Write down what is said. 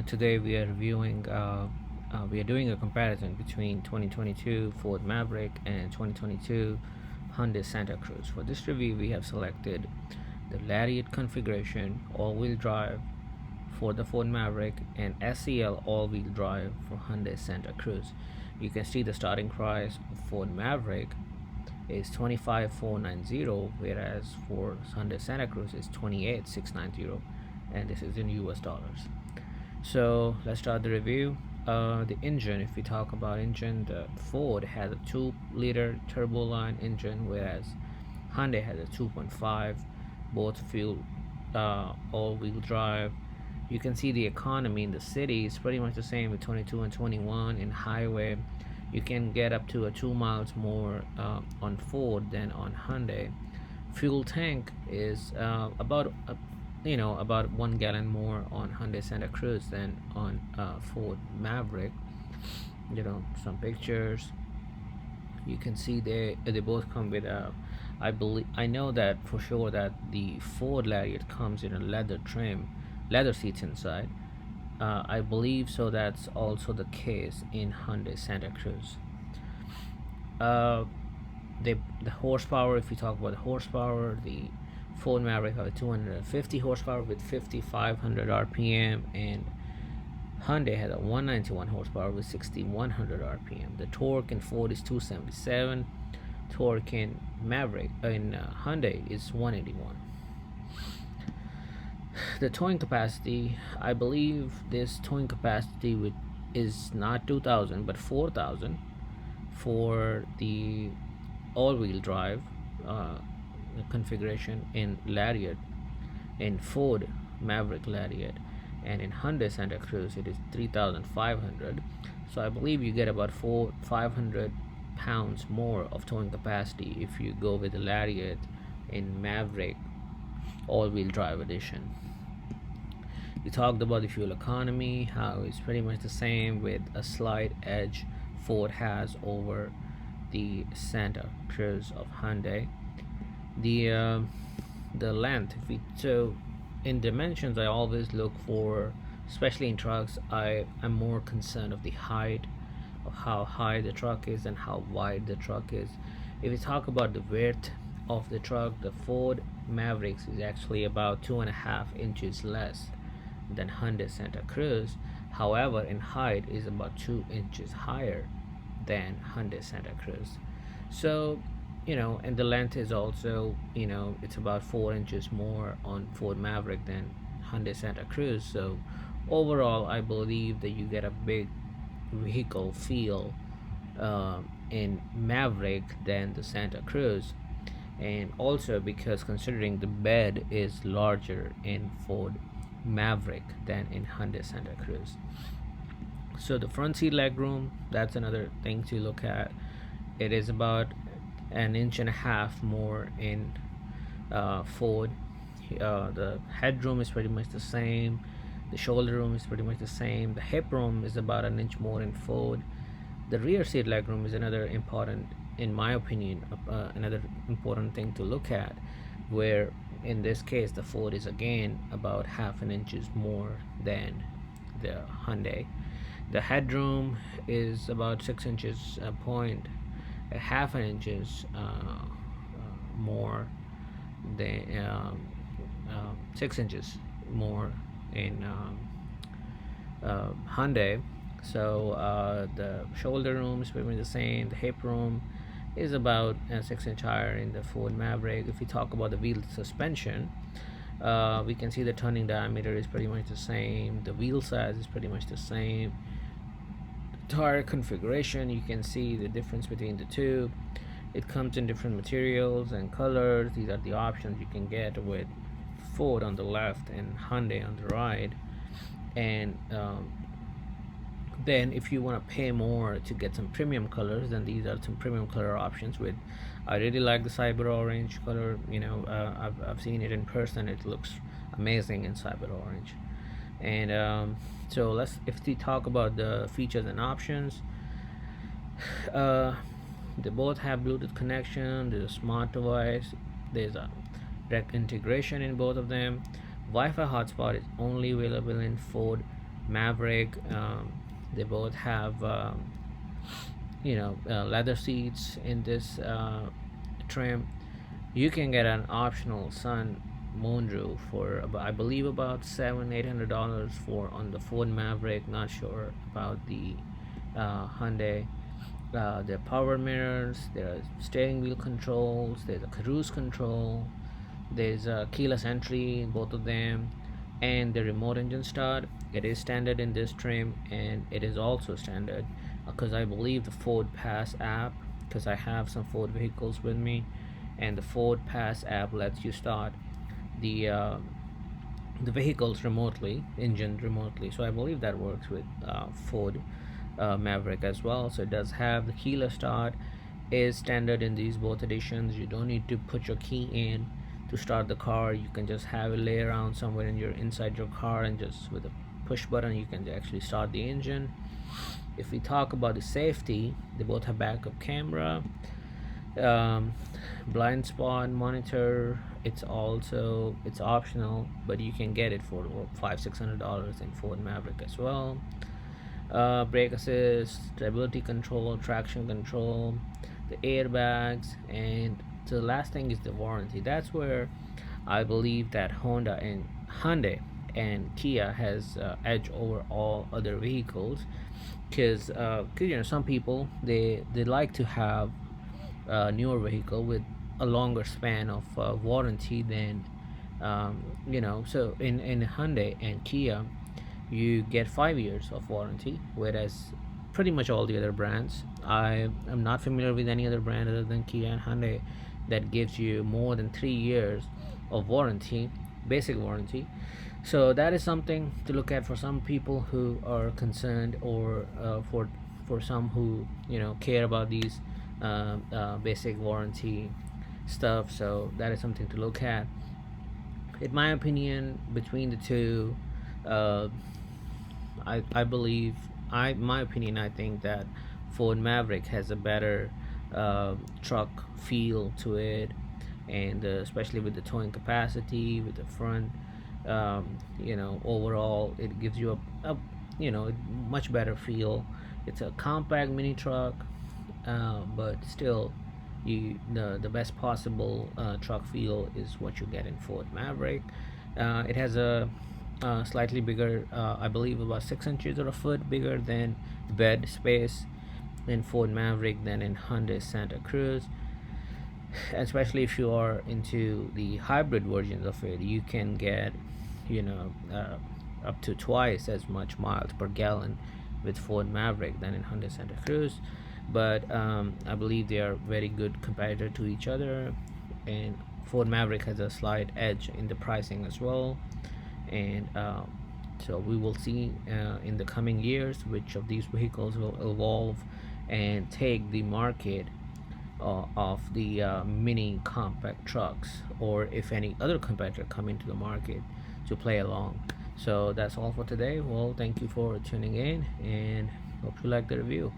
Today we are doing a comparison between 2022 Ford Maverick and 2022 Hyundai Santa Cruz. For this review, we have selected the Lariat configuration all-wheel drive for the Ford Maverick and SEL all-wheel drive for Hyundai Santa Cruz. You can see the starting price of Ford Maverick is 25,490, whereas for Hyundai Santa Cruz is 28,690, and this is in US dollars. So let's start the review. The engine, if we talk about engine, the Ford has a 2-liter turbo line engine, whereas Hyundai has a 2.5, both fuel all-wheel drive. You can see the economy in the city is pretty much the same with 22 and 21. In highway, you can get up to 2 miles more on Ford than on Hyundai. Fuel tank is about 1 gallon more on Hyundai Santa Cruz than on Ford Maverick. Some pictures. You can see they both come with I know that for sure that the Ford Lariat comes in a leather trim, leather seats inside. I believe so. That's also the case in Hyundai Santa Cruz. Uh, the horsepower. If you talk about the horsepower, the Ford Maverick has 250 horsepower with 5,500 RPM, and Hyundai has a 191 horsepower with 6,100 RPM. The torque in Ford is 277. Torque in Hyundai is 181. The towing capacity, I believe this towing capacity is not 2,000 but 4,000 for the all-wheel drive configuration in Lariat, in Ford Maverick Lariat, and in Hyundai Santa Cruz it is 3,500. So I believe you get about 500 pounds more of towing capacity if you go with the Lariat in Maverick all-wheel drive edition. We talked about the fuel economy, how it's pretty much the same with a slight edge Ford has over the Santa Cruz of Hyundai. The length, so in dimensions, I always look for, especially in trucks, I'm more concerned of the height, of how high the truck is and how wide the truck is. If we talk about the width of the truck, the Ford Mavericks is actually about 2.5 inches less than Hyundai Santa Cruz. However, in height is about 2 inches higher than Hyundai Santa Cruz. So and the length is also, it's about 4 inches more on Ford Maverick than Hyundai Santa Cruz. So overall, I believe that you get a big vehicle feel in Maverick than the Santa Cruz, and also because considering the bed is larger in Ford Maverick than in Hyundai Santa Cruz. So the front seat legroom, that's another thing to look at. It is about 1.5 inches more in Ford. The headroom is pretty much the same. The shoulder room is pretty much the same. The hip room is about 1 inch more in Ford. The rear seat legroom is another important, in my opinion, another important thing to look at, where in this case the Ford is again about 0.5 inches more than the Hyundai. The headroom is about 6 inches point, 0.5 inches more than 6 inches more in Hyundai. So the shoulder room is pretty much the same. The hip room is about 6 inch higher in the Ford Maverick. If we talk about the wheel suspension, we can see the turning diameter is pretty much the same. The wheel size is pretty much the same. The tire configuration, you can see the difference between the two. It comes in different materials and colors. These are the options you can get with Ford on the left and Hyundai on the right. And then if you want to pay more to get some premium colors, then these are some premium color options. I really like the cyber orange color. I've seen it in person. It looks amazing in cyber orange. And so if we talk about the features and options, they both have Bluetooth connection. There's a smart device. There's a direct integration in both of them. Wi-Fi hotspot is only available in Ford Maverick. They both have leather seats in this trim. You can get an optional sun moonroof for about, I believe, about $700-800 for on the Ford Maverick. Not sure about the Hyundai. There are power mirrors, there are steering wheel controls, there's a cruise control, there's a keyless entry in both of them, and the remote engine start. It is standard in this trim, and it is also standard because I believe the Ford Pass app, because I have some Ford vehicles with me, and the Ford Pass app lets you start the uh, the vehicles remotely, engine remotely. So I believe that works with Ford Maverick as well. So it does have the keyless start, is standard in these both editions. You don't need to put your key in to start the car. You can just have it lay around somewhere in your inside your car, and just with a push button you can actually start the engine. If we talk about the safety, they both have backup camera, um, blind spot monitor. It's optional, but you can get it for $500-600 in Ford Maverick as well. Brake assist, stability control, traction control, the airbags, and the last thing is the warranty. That's where I believe that Hyundai and Kia has edge over all other vehicles, because some people they like to have a newer vehicle with a longer span of warranty than so in Hyundai and Kia you get 5 years of warranty, whereas pretty much all the other brands, I am not familiar with any other brand other than Kia and Hyundai that gives you more than 3 years of warranty, basic warranty. So that is something to look at for some people who are concerned, or for some who care about these basic warranty stuff. So that is something to look at. In my opinion, between the two, uh, I believe, my opinion, I think that Ford Maverick has a better truck feel to it, and especially with the towing capacity, with the front, overall it gives you a much better feel. It's a compact mini truck, but still, the best possible truck feel is what you get in Ford Maverick. It has a slightly bigger, I believe about 6 inches or a foot bigger than the bed space in Ford Maverick than in Hyundai Santa Cruz. Especially if you are into the hybrid versions of it, you can get you know uh, up to twice as much miles per gallon with Ford Maverick than in Hyundai Santa Cruz. But I believe they are very good competitor to each other, and Ford Maverick has a slight edge in the pricing as well. And so we will see in the coming years which of these vehicles will evolve and take the market of the mini compact trucks, or if any other competitor come into the market to play along. So that's all for today. Well, thank you for tuning in, and hope you like the review.